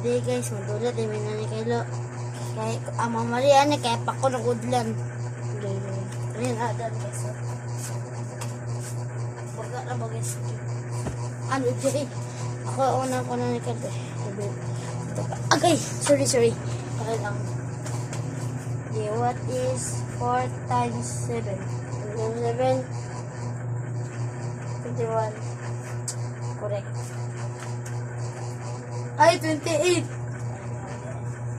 Di guys, madulat din may nani kayo. Kaya ama Maria ni kaya pa ko nagudlan. Rin adan guys. Baga na ba guys? Ano di? Ako una ko na ni kayo. Agay, sorry. Okay lang. Yeah, what is 4 times 7? 7, 21. Correct. Ay, 28.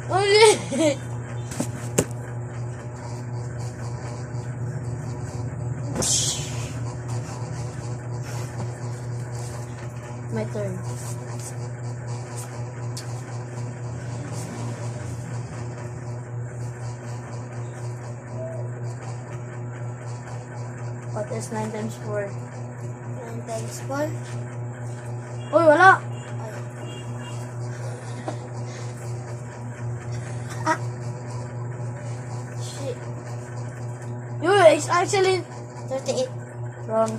Ulit. My turn. What is 9 times 4? 9 times 4? Uy, wala! Shit. It's actually 38. Wrong.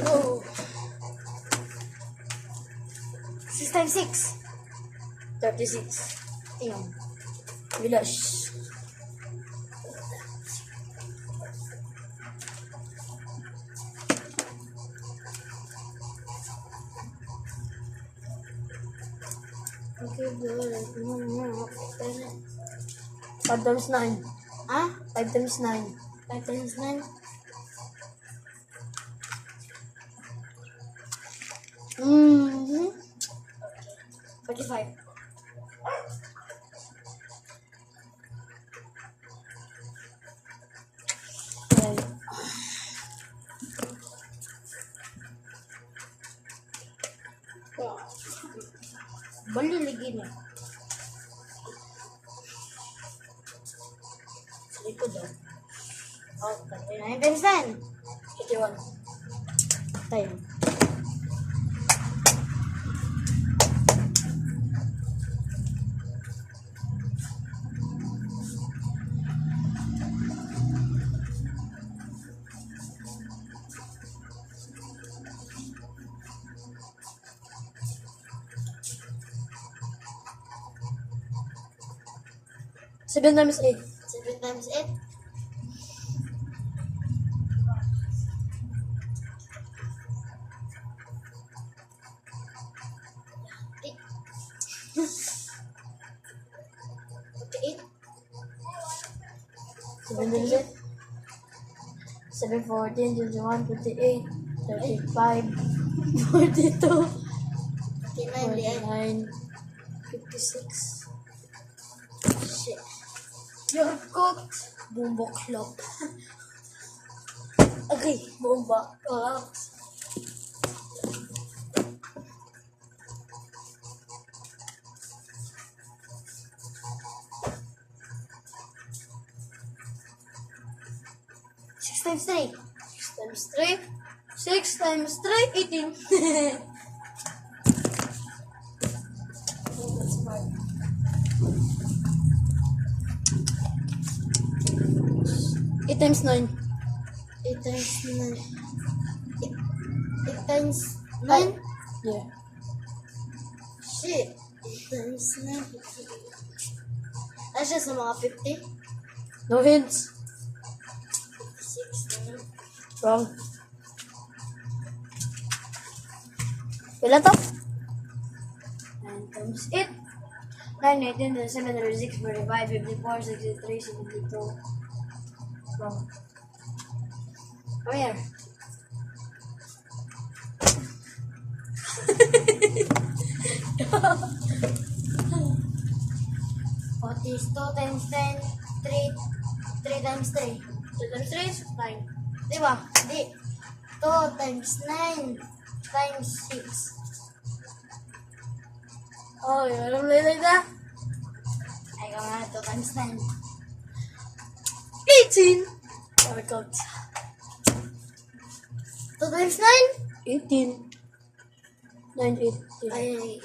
Oh. 6 times 6. 36. Ayun. Bilas. Okay, good. 5 times 9. Ah? 5 times 9. 5 times 9? Mm-hmm. 45. Bali lagi na. Sa likod daw. Oh, 39 times 10. 81. Tayo. Seven times 8. 7 times 8? Okay. 7 times 8? 7, 14, 21, 28, 35, 42, 49, 56. Shit. You're cooked. Bumbo clock. Okay, bomba clock. Six times 3. 6 times 3, 18. That's smart. 8 times 9. 8 times 9. 8 times 9? Yeah. Shit. 8 times 9. Ano siya sa mga 50? No hints. 56 na. Wrong. Ilan to? 9 times 8. 9, 18, 27, 36, 45, 54, 63, 72. Wrong. Where? What is 2 times 10? 3 times 3. 2 times 3 is 9. Diba? Di. 2 times 9 times 6. Oh, alam mo like that? Ay, kung nga 2 times 9. 18! Sorry, coach. 2 times 9? 18. 9, 18. Ay.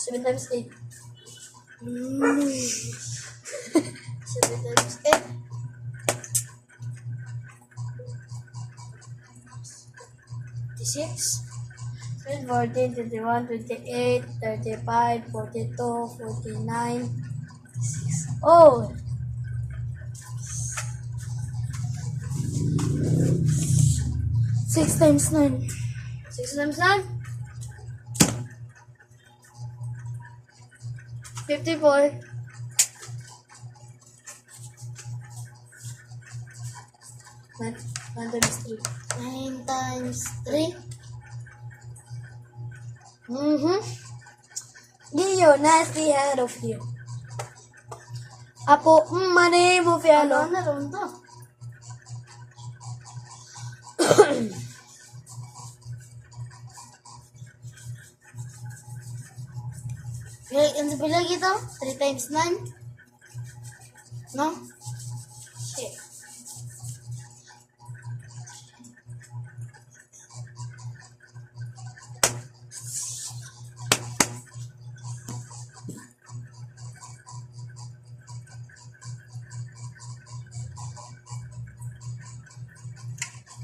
7 times 8. 7 times 8. 26. 14, 21, 28, 35, 42, 49. Oh! 6 times 9. 6 times 9? 54. 9 times 3. 9 times 3? Gio, nasty head of you. Apo, mani mo fialo. Ano na ron to? Ano sa bilang ito? 3 times 9? No? Shit.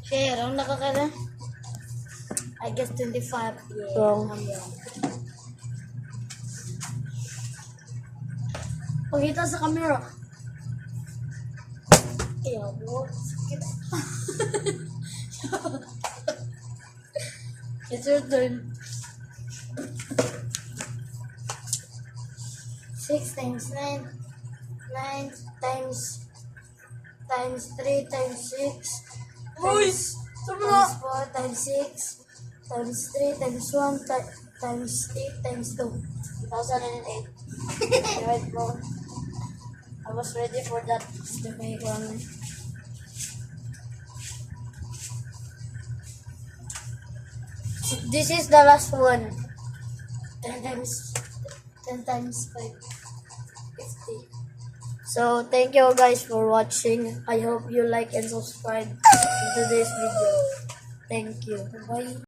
Share, ang nakakala? I guess 25. Yeah, wrong. I'm wrong. Pagkita sa camera. Yeah, what? It's your turn. 6 times 9. 9 times 3 times 6. Boys! Times 4 times 6 times 3 times 1 times 8 times 2. 2008. Right, bro. I was ready for that. This is the last one. 10 times 5. 50. So, thank you guys for watching. I hope you like and subscribe to today's video. Thank you. Bye.